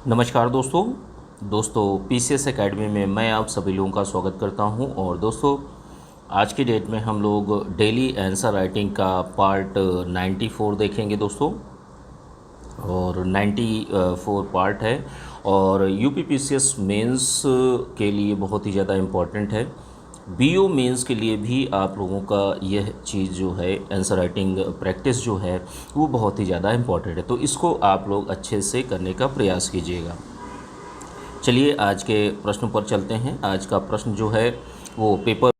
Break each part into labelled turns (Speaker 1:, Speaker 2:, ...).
Speaker 1: नमस्कार दोस्तों PCS academy में मैं आप सभी लोगों का स्वागत करता हूं। और दोस्तों आज की डेट में हम लोग डेली आंसर राइटिंग का पार्ट 94 देखेंगे दोस्तों। और 94 पार्ट है और यूपी पीसीएस मेंस के लिए बहुत ही ज़्यादा इम्पोर्टेंट है। बीओ मेंस के लिए भी आप लोगों का यह चीज़ जो है आंसर राइटिंग प्रैक्टिस जो है वो बहुत ही ज़्यादा इम्पॉर्टेंट है, तो इसको आप लोग अच्छे से करने का प्रयास कीजिएगा। चलिए आज के प्रश्न पर चलते हैं। आज का प्रश्न जो है वो पेपर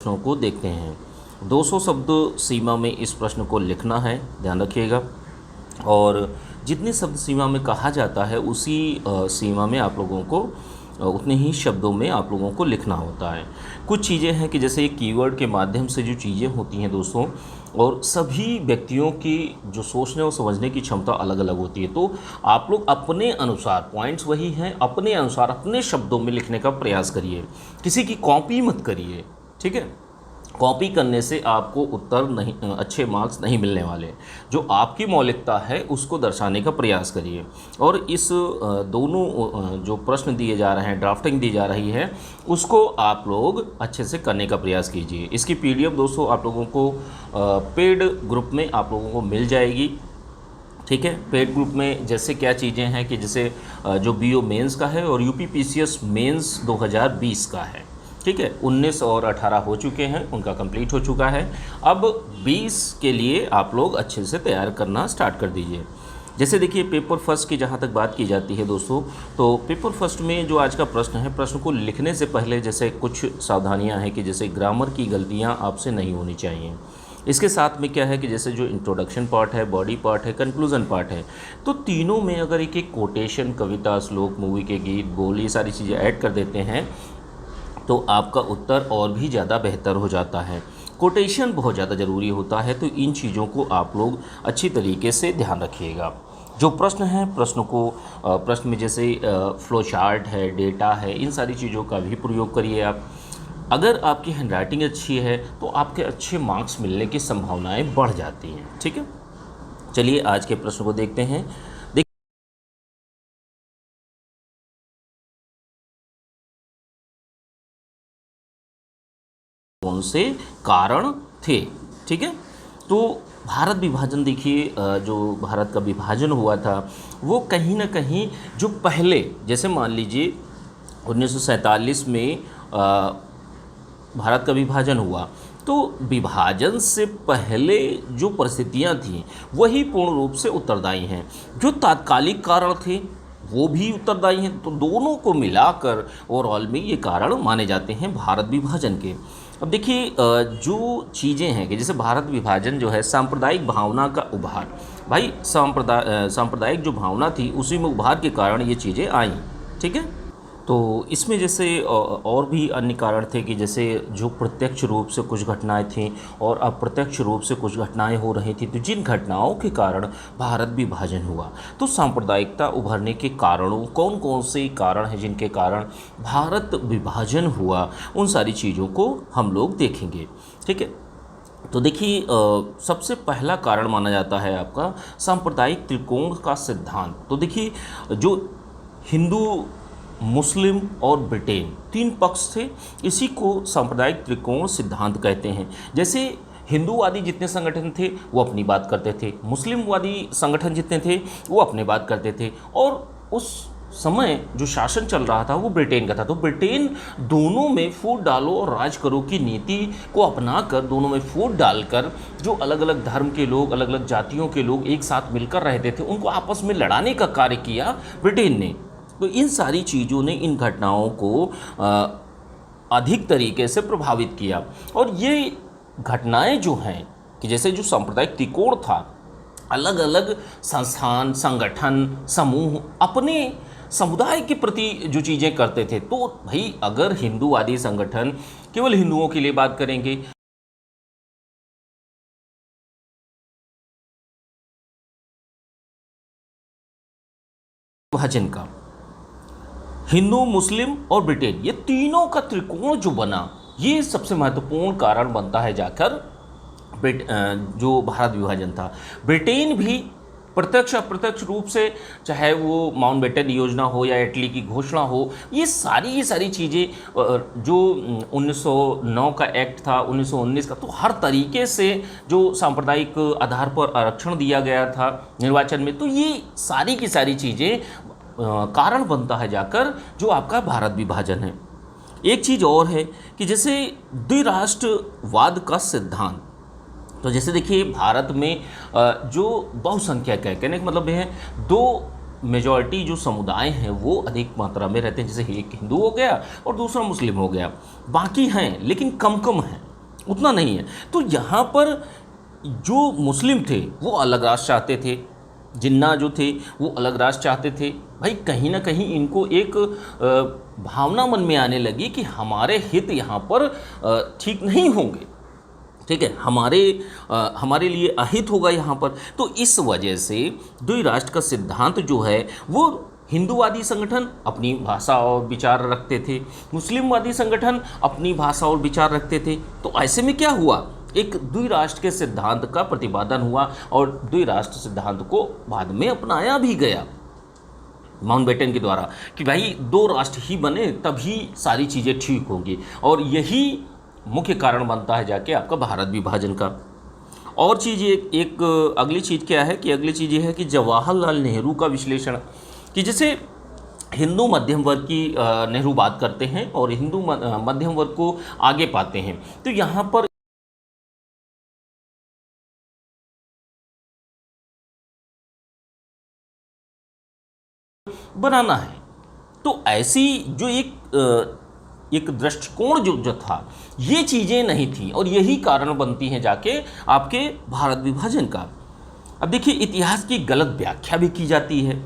Speaker 1: प्रश्नों को देखते हैं। 200 शब्द सीमा में इस प्रश्न को लिखना है, ध्यान रखिएगा। और जितने शब्द सीमा में कहा जाता है उसी सीमा में आप लोगों को उतने ही शब्दों में आप लोगों को लिखना होता है। कुछ चीज़ें हैं कि जैसे कीवर्ड के माध्यम से जो चीज़ें होती हैं दोस्तों, और सभी व्यक्तियों की जो सोचने और समझने की क्षमता अलग अलग होती है, तो आप लोग अपने अनुसार, पॉइंट्स वही हैं, अपने अनुसार अपने शब्दों में लिखने का प्रयास करिए, किसी की कॉपी मत करिए, ठीक है। कॉपी करने से आपको उत्तर नहीं, अच्छे मार्क्स नहीं मिलने वाले। जो आपकी मौलिकता है उसको दर्शाने का प्रयास करिए। और इस दोनों जो प्रश्न दिए जा रहे हैं, ड्राफ्टिंग दी जा रही है, उसको आप लोग अच्छे से करने का प्रयास कीजिए। इसकी पीडीएफ दोस्तों आप लोगों को पेड ग्रुप में आप लोगों को मिल जाएगी, ठीक है। पेड ग्रुप में जैसे क्या चीज़ें हैं कि जैसे जो बीओ मेंस का है और यूपी पीसीएस मेंस 2020 का है, ठीक है। 19 और 18 हो चुके हैं, उनका कंप्लीट हो चुका है। अब 20 के लिए आप लोग अच्छे से तैयार करना स्टार्ट कर दीजिए। जैसे देखिए पेपर फर्स्ट की जहाँ तक बात की जाती है दोस्तों, तो पेपर फर्स्ट में जो आज का प्रश्न है, प्रश्न को लिखने से पहले जैसे कुछ सावधानियाँ हैं कि जैसे ग्रामर की गलतियाँ आपसे नहीं होनी चाहिए। इसके साथ में क्या है कि जैसे जो इंट्रोडक्शन पार्ट है, बॉडी पार्ट है, कंक्लूजन पार्ट है, तो तीनों में अगर एक एक कोटेशन, कविता, श्लोक, मूवी के गीत, बोल, ये सारी चीज़ें ऐड कर देते हैं तो आपका उत्तर और भी ज़्यादा बेहतर हो जाता है। कोटेशन बहुत ज़्यादा ज़रूरी होता है, तो इन चीज़ों को आप लोग अच्छी तरीके से ध्यान रखिएगा। जो प्रश्न है, प्रश्न को प्रश्न में जैसे फ्लो चार्ट है, डेटा है, इन सारी चीज़ों का भी प्रयोग करिए आप। अगर आपकी हैंडराइटिंग अच्छी है तो आपके अच्छे मार्क्स मिलने की संभावनाएं बढ़ जाती हैं, ठीक है। चलिए आज के प्रश्न को देखते हैं। कौन से कारण थे, ठीक है। तो भारत विभाजन देखिए, जो भारत का विभाजन हुआ था वो कहीं ना कहीं जो पहले, जैसे मान लीजिए 1947 में भारत का विभाजन हुआ, तो विभाजन से पहले जो परिस्थितियां थीं वही पूर्ण रूप से उत्तरदायी हैं। जो तात्कालिक कारण थे वो भी उत्तरदायी हैं, तो दोनों को मिलाकर ओवरऑल में ये कारण माने जाते हैं भारत विभाजन के। अब देखिए जो चीज़ें हैं कि जैसे भारत विभाजन जो है, सांप्रदायिक भावना का उभार, भाई सांप्रदायिक जो भावना थी उसी में उभार के कारण ये चीज़ें आई, ठीक है। तो इसमें जैसे और भी अन्य कारण थे कि जैसे जो प्रत्यक्ष रूप से कुछ घटनाएं थीं और अप्रत्यक्ष रूप से कुछ घटनाएं हो रही थी, तो जिन घटनाओं के कारण भारत विभाजन हुआ, तो सांप्रदायिकता उभरने के कारणों, कौन कौन से कारण हैं जिनके कारण भारत विभाजन हुआ, उन सारी चीज़ों को हम लोग देखेंगे, ठीक है। तो देखिए सबसे पहला कारण माना जाता है आपका सांप्रदायिक त्रिकोण का सिद्धांत। तो देखिए जो हिंदू, मुस्लिम और ब्रिटेन, तीन पक्ष थे, इसी को सांप्रदायिक त्रिकोण सिद्धांत कहते हैं। जैसे हिंदूवादी जितने संगठन थे वो अपनी बात करते थे, मुस्लिमवादी संगठन जितने थे वो अपनी बात करते थे, और उस समय जो शासन चल रहा था वो ब्रिटेन का था। तो ब्रिटेन दोनों में फूट डालो और राज करो की नीति को अपनाकर, दोनों में फूट डालकर जो अलग अलग धर्म के लोग, अलग अलग जातियों के लोग एक साथ मिलकर रहते थे, उनको आपस में लड़ाने का कार्य किया ब्रिटेन ने। तो इन सारी चीज़ों ने इन घटनाओं को अधिक तरीके से प्रभावित किया। और ये घटनाएं जो हैं कि जैसे जो सांप्रदायिक त्रिकोण था, अलग अलग संस्थान, संगठन, समूह अपने समुदाय के प्रति जो चीज़ें करते थे, तो भाई अगर हिंदूवादी संगठन केवल हिंदुओं के लिए बात करेंगे, विभाजन का, हिंदू, मुस्लिम और ब्रिटेन, ये तीनों का त्रिकोण जो बना, ये सबसे महत्वपूर्ण कारण बनता है जाकर जो भारत विभाजन था, ब्रिटेन भी प्रत्यक्ष अप्रत्यक्ष रूप से, चाहे वो माउंटबेटन योजना हो या इटली की घोषणा हो, ये सारी चीज़ें जो 1909 का एक्ट था, 1919 का, तो हर तरीके से जो सांप्रदायिक आधार पर आरक्षण दिया गया था निर्वाचन में, तो ये सारी की सारी चीज़ें कारण बनता है जाकर जो आपका भारत विभाजन है। एक चीज़ और है कि जैसे द्विराष्ट्रवाद का सिद्धांत, तो जैसे देखिए भारत में जो बहुसंख्यक है, कहने का मतलब ये है दो मेजॉरिटी जो समुदाय हैं वो अधिक मात्रा में रहते हैं, जैसे एक हिंदू हो गया और दूसरा मुस्लिम हो गया, बाकी हैं लेकिन कम कम हैं, उतना नहीं है। तो यहाँ पर जो मुस्लिम थे वो अलग राष्ट्र चाहते थे, जिन्ना जो थे वो अलग राष्ट्र चाहते थे। भाई कहीं ना कहीं इनको एक भावना मन में आने लगी कि हमारे हित यहाँ पर ठीक नहीं होंगे, ठीक है, हमारे लिए अहित होगा यहाँ पर। तो इस वजह से द्विराष्ट्र का सिद्धांत जो है वो हिंदूवादी संगठन अपनी भाषा और विचार रखते थे, मुस्लिमवादी संगठन अपनी भाषा और विचार रखते थे। तो ऐसे में क्या हुआ, एक द्विराष्ट्र के सिद्धांत का प्रतिपादन हुआ और द्विराष्ट्र सिद्धांत को बाद में अपनाया भी गया माउंटबेटन के द्वारा कि भाई दो राष्ट्र ही बने तभी सारी चीज़ें ठीक होंगी, और यही मुख्य कारण बनता है जाके आपका भारत विभाजन का। और चीज़ एक अगली चीज़ क्या है कि अगली चीज़ ये है कि जवाहरलाल नेहरू का विश्लेषण, कि जैसे हिंदू मध्यम वर्ग की नेहरू बात करते हैं और हिंदू मध्यम वर्ग को आगे पाते हैं, तो यहाँ पर बनाना है। तो ऐसी जो एक दृष्टिकोण जो था, ये चीज़ें नहीं थी और यही कारण बनती हैं जाके आपके भारत विभाजन का। अब देखिए इतिहास की गलत व्याख्या भी की जाती है,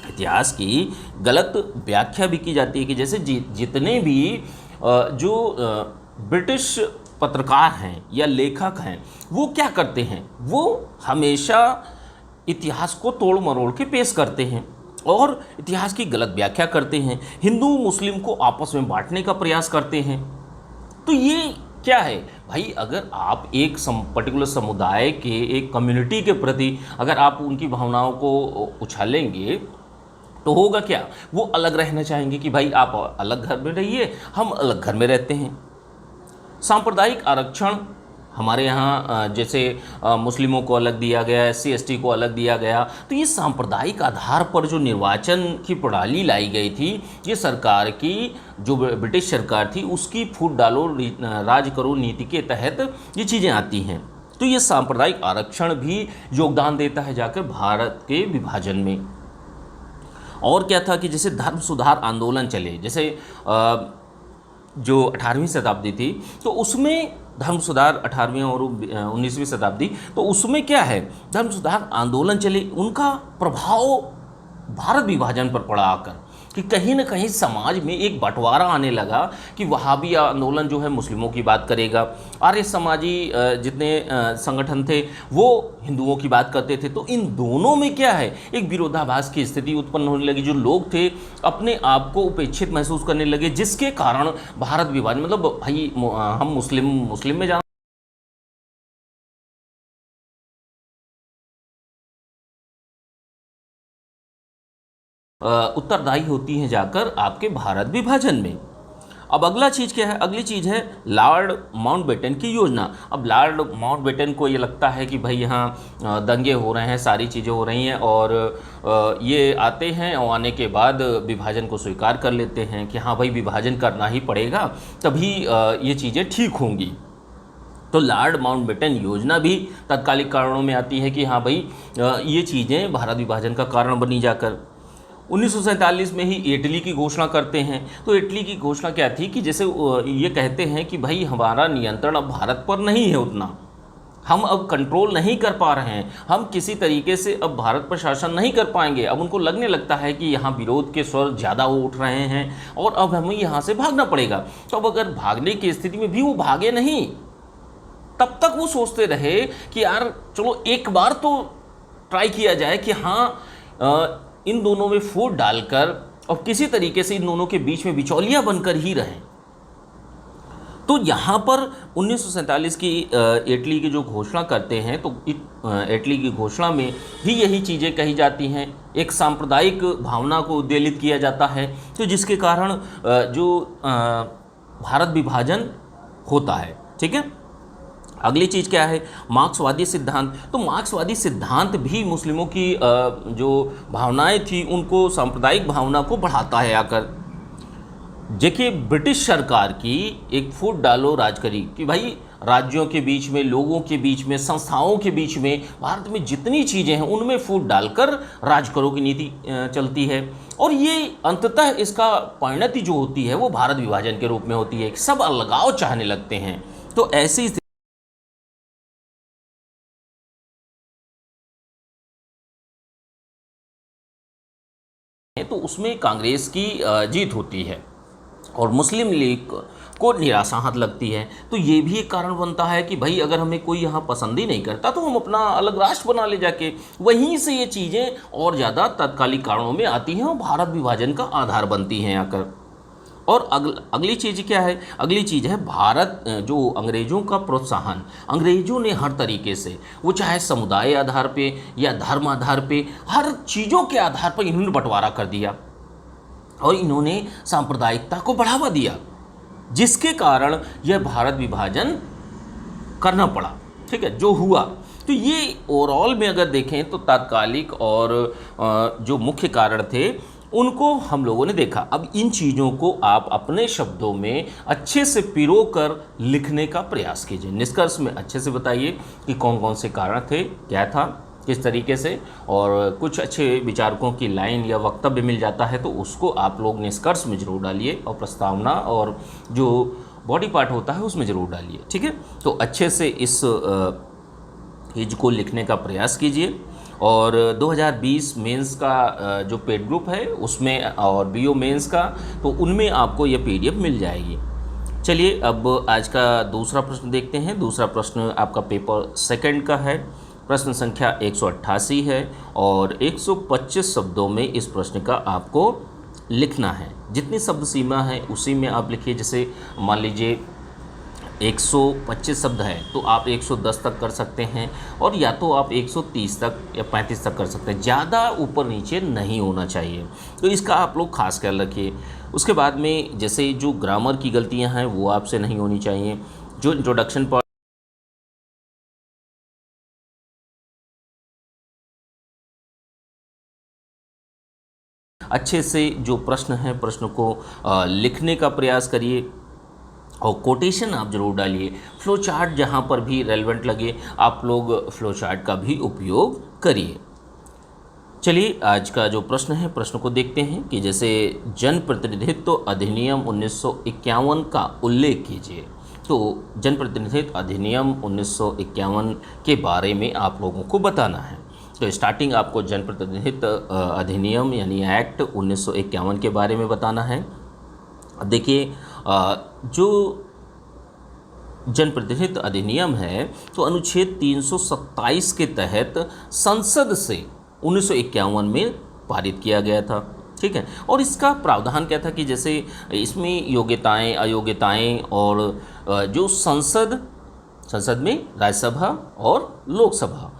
Speaker 1: इतिहास की गलत व्याख्या भी की जाती है कि जैसे जितने भी जो ब्रिटिश पत्रकार हैं या लेखक हैं वो क्या करते हैं, वो हमेशा इतिहास को तोड़ मरोड़ के पेश करते हैं और इतिहास की गलत व्याख्या करते हैं, हिंदू मुस्लिम को आपस में बांटने का प्रयास करते हैं। तो ये क्या है भाई, अगर आप एक पर्टिकुलर समुदाय के, एक कम्युनिटी के प्रति अगर आप उनकी भावनाओं को उछालेंगे तो होगा क्या, वो अलग रहना चाहेंगे कि भाई आप अलग घर में रहिए, हम अलग घर में रहते हैं। सांप्रदायिक आरक्षण हमारे यहाँ जैसे मुस्लिमों को अलग दिया गया, SC ST को अलग दिया गया, तो ये सांप्रदायिक आधार पर जो निर्वाचन की प्रणाली लाई गई थी, ये सरकार की, जो ब्रिटिश सरकार थी उसकी फूट डालो राज करो नीति के तहत ये चीज़ें आती हैं। तो ये सांप्रदायिक आरक्षण भी योगदान देता है जाकर भारत के विभाजन में। और क्या था कि जैसे धर्म सुधार आंदोलन चले, जैसे जो 18वीं शताब्दी थी तो उसमें धर्म सुधार, 18वीं और 19वीं शताब्दी, तो उसमें क्या है, धर्म सुधार आंदोलन चले, उनका प्रभाव भारत विभाजन पर पड़ा आकर कि कहीं ना कहीं समाज में एक बंटवारा आने लगा कि वहाबी आंदोलन जो है मुस्लिमों की बात करेगा, आर्य समाजी जितने संगठन थे वो हिंदुओं की बात करते थे। तो इन दोनों में क्या है, एक विरोधाभास की स्थिति उत्पन्न होने लगी, जो लोग थे अपने आप को उपेक्षित महसूस करने लगे, जिसके कारण भारत विभाजन, मतलब भाई हम मुस्लिम में जाना उत्तरदायी होती हैं जाकर आपके भारत विभाजन में। अब अगला चीज़ क्या है, अगली चीज़ है लॉर्ड माउंटबेटन की योजना। अब लॉर्ड माउंटबेटन को ये लगता है कि भाई यहाँ दंगे हो रहे हैं, सारी चीज़ें हो रही हैं, और ये आते हैं और आने के बाद विभाजन को स्वीकार कर लेते हैं कि हाँ भाई विभाजन करना ही पड़ेगा, तभी ये चीज़ें ठीक होंगी। तो लॉर्ड माउंटबेटन योजना भी तात्कालिक कारणों में आती है कि हाँ भाई ये चीज़ें भारत विभाजन का कारण बनी जाकर। 1947 में ही इटली की घोषणा करते हैं। तो इटली की घोषणा क्या थी कि जैसे ये कहते हैं कि भाई हमारा नियंत्रण अब भारत पर नहीं है उतना, हम अब कंट्रोल नहीं कर पा रहे हैं, हम किसी तरीके से अब भारत पर शासन नहीं कर पाएंगे। अब उनको लगने लगता है कि यहाँ विरोध के स्वर ज़्यादा उठ रहे हैं और अब हमें यहाँ से भागना पड़ेगा। तो अब अगर भागने की स्थिति में भी वो भागे नहीं, तब तक वो सोचते रहे कि यार चलो एक बार तो ट्राई किया जाए कि हाँ इन दोनों में फूट डालकर और किसी तरीके से इन दोनों के बीच में बिचौलिया बनकर ही रहें। तो यहाँ पर 1947 की इटली की जो घोषणा करते हैं, तो इटली की घोषणा में भी यही चीज़ें कही जाती हैं। एक सांप्रदायिक भावना को उद्वेलित किया जाता है, तो जिसके कारण जो भारत विभाजन होता है। ठीक है, अगली चीज़ क्या है, मार्क्सवादी सिद्धांत। तो मार्क्सवादी सिद्धांत भी मुस्लिमों की जो भावनाएं थी उनको, सांप्रदायिक भावना को बढ़ाता है आकर। देखिए, ब्रिटिश सरकार की एक फूट डालो राज करी कि भाई राज्यों के बीच में, लोगों के बीच में, संस्थाओं के बीच में, भारत में जितनी चीज़ें हैं उनमें फूट डालकर राज करो की नीति चलती है। और ये अंततः इसका परिणति जो होती है वो भारत विभाजन के रूप में होती है। सब अलगाव चाहने लगते हैं। तो ऐसी तो उसमें कांग्रेस की जीत होती है और मुस्लिम लीग को निराशा हाथ लगती है। तो ये भी एक कारण बनता है कि भाई अगर हमें कोई यहाँ पसंद ही नहीं करता तो हम अपना अलग राष्ट्र बना ले जाके। वहीं से ये चीज़ें और ज़्यादा तात्कालिक कारणों में आती हैं और भारत विभाजन का आधार बनती हैं आकर। और अगली चीज़ क्या है, अगली चीज़ है भारत जो अंग्रेज़ों का प्रोत्साहन। अंग्रेज़ों ने हर तरीके से, वो चाहे समुदाय आधार पे या धर्म आधार पे, हर चीज़ों के आधार पर इन्होंने बंटवारा कर दिया और इन्होंने सांप्रदायिकता को बढ़ावा दिया, जिसके कारण यह भारत विभाजन करना पड़ा। ठीक है, जो हुआ। तो ये ओवरऑल में अगर देखें तो तात्कालिक और जो मुख्य कारण थे उनको हम लोगों ने देखा। अब इन चीज़ों को आप अपने शब्दों में अच्छे से पिरो कर लिखने का प्रयास कीजिए। निष्कर्ष में अच्छे से बताइए कि कौन कौन से कारण थे, क्या था, किस तरीके से, और कुछ अच्छे विचारकों की लाइन या वक्तव्य मिल जाता है तो उसको आप लोग निष्कर्ष में ज़रूर डालिए और प्रस्तावना और जो बॉडी पार्ट होता है उसमें ज़रूर डालिए। ठीक है, तो अच्छे से इस चीज़ को लिखने का प्रयास कीजिए। और 2020 मेंस का जो पेड ग्रुप है उसमें और बीओ मेंस का, तो उनमें आपको ये पीडीएफ मिल जाएगी। चलिए अब आज का दूसरा प्रश्न देखते हैं। दूसरा प्रश्न आपका पेपर सेकंड का है। प्रश्न संख्या 188 है और 125 शब्दों में इस प्रश्न का आपको लिखना है। जितनी शब्द सीमा है उसी में आप लिखिए। जैसे मान लीजिए 125 शब्द है तो आप 110 तक कर सकते हैं, और या तो आप 130 तक या 35 तक कर सकते हैं। ज़्यादा ऊपर नीचे नहीं होना चाहिए, तो इसका आप लोग खास ख्याल रखिए। उसके बाद में जैसे जो ग्रामर की गलतियां हैं वो आपसे नहीं होनी चाहिए। जो इंट्रोडक्शन पर अच्छे से जो प्रश्न है प्रश्न को लिखने का प्रयास करिए और कोटेशन आप जरूर डालिए। फ्लो चार्ट जहाँ पर भी रेलेवेंट लगे आप लोग फ्लो चार्ट का भी उपयोग करिए। चलिए आज का जो प्रश्न है प्रश्न को देखते हैं कि जैसे जनप्रतिनिधित्व अधिनियम 1951 का उल्लेख कीजिए। तो जनप्रतिनिधित्व अधिनियम 1951 के बारे में आप लोगों को बताना है। तो स्टार्टिंग आपको जनप्रतिनिधित्व अधिनियम यानी एक्ट 1951 के बारे में बताना है। अब देखिए जो जनप्रतिनिधित्व अधिनियम है तो अनुच्छेद 327 के तहत संसद से 1951 में पारित किया गया था। ठीक है, और इसका प्रावधान क्या था कि जैसे इसमें योग्यताएं, अयोग्यताएं और जो संसद में राज्यसभा और लोकसभा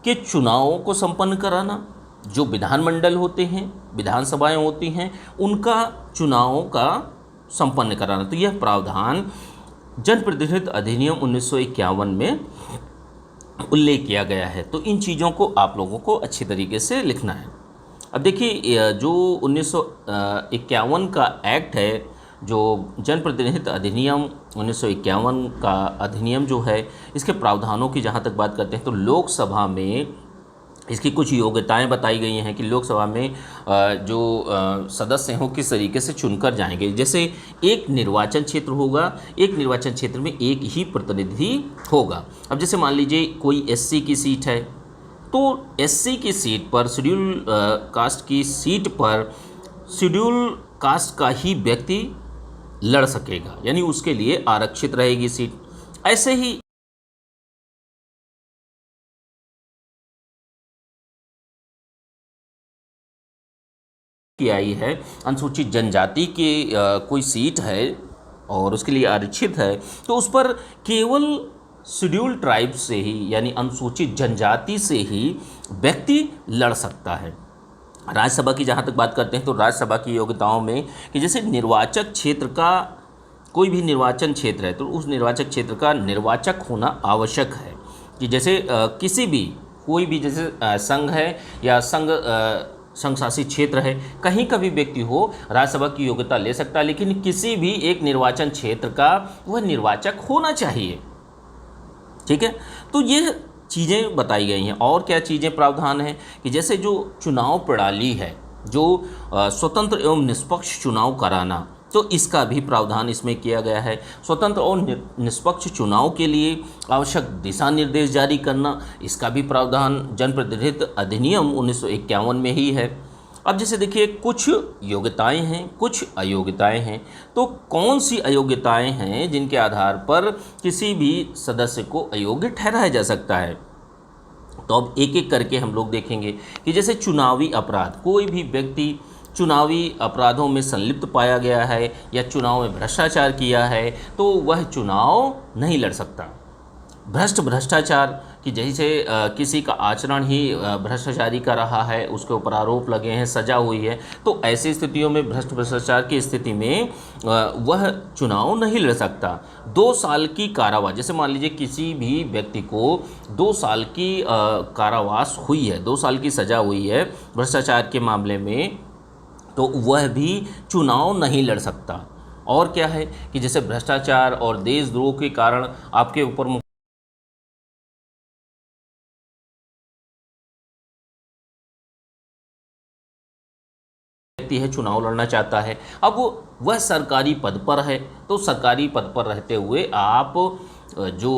Speaker 1: के चुनावों को संपन्न कराना, जो विधानमंडल होते हैं, विधानसभाएं होती हैं, उनका चुनावों का संपन्न कराना। तो यह प्रावधान जनप्रतिनिधित्व अधिनियम 1951 में उल्लेख किया गया है। तो इन चीज़ों को आप लोगों को अच्छी तरीके से लिखना है। अब देखिए जो 1951 का एक्ट है, जो जनप्रतिनिधित्व अधिनियम 1951 का अधिनियम जो है, इसके प्रावधानों की जहाँ तक बात करते हैं तो लोकसभा में इसकी कुछ योग्यताएं बताई गई हैं कि लोकसभा में जो सदस्य हैं वो किस तरीके से चुनकर जाएंगे। जैसे एक निर्वाचन क्षेत्र होगा, एक निर्वाचन क्षेत्र में एक ही प्रतिनिधि होगा। अब जैसे मान लीजिए कोई एससी की सीट है तो एससी की सीट पर, शेड्यूल कास्ट की सीट पर शेड्यूल कास्ट का ही व्यक्ति लड़ सकेगा, यानी उसके लिए आरक्षित रहेगी सीट। ऐसे ही की आई है अनुसूचित जनजाति की कोई सीट है और उसके लिए आरक्षित है, तो उस पर केवल शेड्यूल ट्राइब से ही यानी अनुसूचित जनजाति से ही व्यक्ति लड़ सकता है। राज्यसभा की जहाँ तक बात करते हैं तो राज्यसभा की योग्यताओं में कि जैसे निर्वाचक क्षेत्र का कोई भी निर्वाचन क्षेत्र है तो उस निर्वाचक क्षेत्र का निर्वाचक होना आवश्यक है। कि जैसे किसी भी कोई भी जैसे संघ है या संघ शासित क्षेत्र है, कहीं का भी व्यक्ति हो राज्यसभा की योग्यता ले सकता है, लेकिन किसी भी एक निर्वाचन क्षेत्र का वह निर्वाचक होना चाहिए। ठीक है, तो ये चीज़ें बताई गई हैं। और क्या चीज़ें प्रावधान हैं कि जैसे जो चुनाव प्रणाली है, जो स्वतंत्र एवं निष्पक्ष चुनाव कराना, तो इसका भी प्रावधान इसमें किया गया है। स्वतंत्र और निष्पक्ष चुनाव के लिए आवश्यक दिशा निर्देश जारी करना, इसका भी प्रावधान जनप्रतिनिधित्व अधिनियम 1951 में ही है। अब जैसे देखिए कुछ योग्यताएं हैं, कुछ अयोग्यताएं हैं, तो कौन सी अयोग्यताएं हैं जिनके आधार पर किसी भी सदस्य को अयोग्य ठहराया जा सकता है। तो अब एक एक करके हम लोग देखेंगे कि जैसे चुनावी अपराध, कोई भी व्यक्ति चुनावी अपराधों में संलिप्त पाया गया है या चुनाव में भ्रष्टाचार किया है तो वह चुनाव नहीं लड़ सकता। भ्रष्टाचार कि जैसे किसी का आचरण ही भ्रष्टाचारी का रहा है, उसके ऊपर आरोप लगे हैं, सजा हुई है, तो ऐसी स्थितियों में भ्रष्टाचार की स्थिति में वह चुनाव नहीं लड़ सकता। 2 साल की कारावास, जैसे मान लीजिए किसी भी व्यक्ति को 2 साल की कारावास हुई है, 2 साल की सजा हुई है भ्रष्टाचार के मामले में, तो वह भी चुनाव नहीं लड़ सकता। और क्या है कि जैसे भ्रष्टाचार और देशद्रोह के कारण आपके ऊपर है चुनाव लड़ना चाहता है, अब वह सरकारी पद पर है, तो सरकारी पद पर रहते हुए आप जो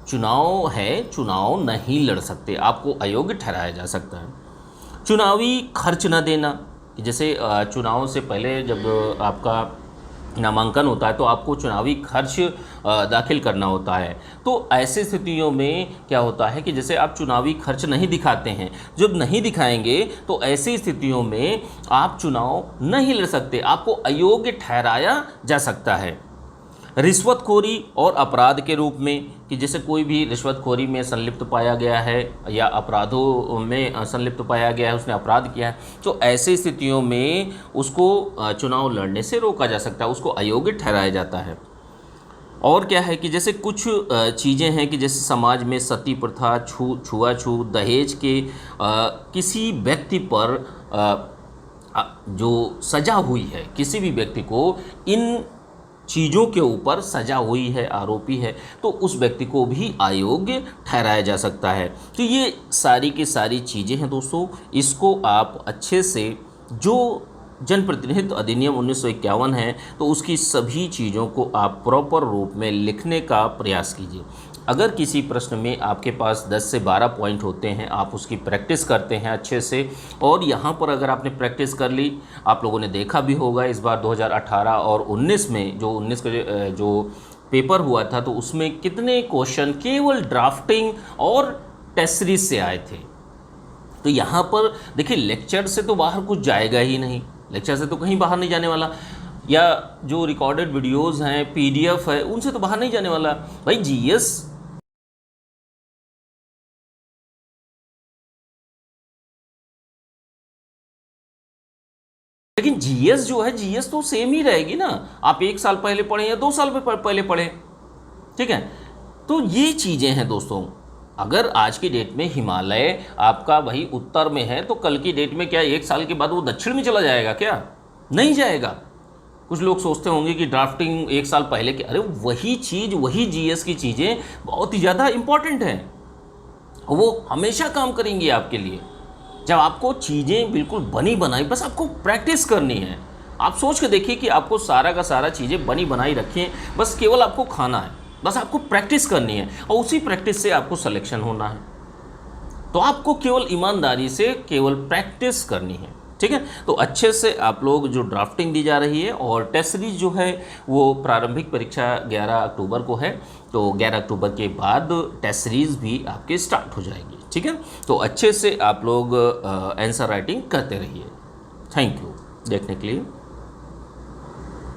Speaker 1: चुनाव है चुनाव नहीं लड़ सकते, आपको अयोग्य ठहराया जा सकता है। चुनावी खर्च न देना, जैसे चुनाव से पहले जब आपका नामांकन होता है तो आपको चुनावी खर्च दाखिल करना होता है, तो ऐसी स्थितियों में क्या होता है कि जैसे आप चुनावी खर्च नहीं दिखाते हैं, जब नहीं दिखाएंगे तो ऐसी स्थितियों में आप चुनाव नहीं लड़ सकते, आपको अयोग्य ठहराया जा सकता है। रिश्वतखोरी और अपराध के रूप में कि जैसे कोई भी रिश्वतखोरी में संलिप्त पाया गया है या अपराधों में संलिप्त पाया गया है, उसने अपराध किया है, तो ऐसी स्थितियों में उसको चुनाव लड़ने से रोका जा सकता है, उसको अयोग्य ठहराया जाता है। और क्या है कि जैसे कुछ चीज़ें हैं कि जैसे समाज में सती प्रथा, छुआछूत, दहेज के किसी व्यक्ति पर जो सजा हुई है, किसी भी व्यक्ति को इन चीज़ों के ऊपर सजा हुई है, आरोपी है, तो उस व्यक्ति को भी अयोग्य ठहराया जा सकता है। तो ये सारी की सारी चीज़ें हैं दोस्तों, इसको आप अच्छे से, जो जनप्रतिनिधित्व अधिनियम 1951 है तो उसकी सभी चीज़ों को आप प्रॉपर रूप में लिखने का प्रयास कीजिए। अगर किसी प्रश्न में आपके पास 10 से 12 पॉइंट होते हैं, आप उसकी प्रैक्टिस करते हैं अच्छे से, और यहाँ पर अगर आपने प्रैक्टिस कर ली, आप लोगों ने देखा भी होगा इस बार 2018 और 19 में जो 19 का जो पेपर हुआ था तो उसमें कितने क्वेश्चन केवल ड्राफ्टिंग और टेस्ट सीरीज से आए थे। तो यहाँ पर देखिए लेक्चर से तो बाहर कुछ जाएगा ही नहीं, लेक्चर से तो कहीं बाहर नहीं जाने वाला, या जो रिकॉर्डेड वीडियोस हैं, पीडीएफ है, उनसे तो बाहर नहीं जाने वाला। भाई जीएस लेकिन जीएस जो है, जीएस तो सेम ही रहेगी ना, आप 1 साल पहले पढ़ें या 2 साल पहले पढ़ें, ठीक है। तो ये चीज़ें हैं दोस्तों। अगर आज की डेट में हिमालय आपका वही उत्तर में है तो कल की डेट में क्या 1 साल के बाद वो दक्षिण में चला जाएगा क्या? नहीं जाएगा। कुछ लोग सोचते होंगे कि ड्राफ्टिंग 1 साल पहले के, अरे वही चीज़, वही जीएस की चीज़ें बहुत ही ज़्यादा इंपॉर्टेंट हैं, वो हमेशा काम करेंगी आपके लिए। जब आपको चीज़ें बिल्कुल बनी बनाई, बस आपको प्रैक्टिस करनी है। आप सोच के देखिए कि आपको सारा का सारा चीज़ें बनी बनाई रखी हैं, बस केवल आपको खाना है, बस आपको प्रैक्टिस करनी है और उसी प्रैक्टिस से आपको सिलेक्शन होना है। तो आपको केवल ईमानदारी से केवल प्रैक्टिस करनी है, ठीक है। तो अच्छे से आप लोग जो ड्राफ्टिंग दी जा रही है और टेस्ट सीरीज जो है वो प्रारंभिक परीक्षा 11 अक्टूबर को है, तो 11 अक्टूबर के बाद टेस्ट सीरीज भी आपके स्टार्ट हो जाएगी, ठीक है। तो अच्छे से आप लोग आंसर राइटिंग करते रहिए। थैंक यू देखने के लिए।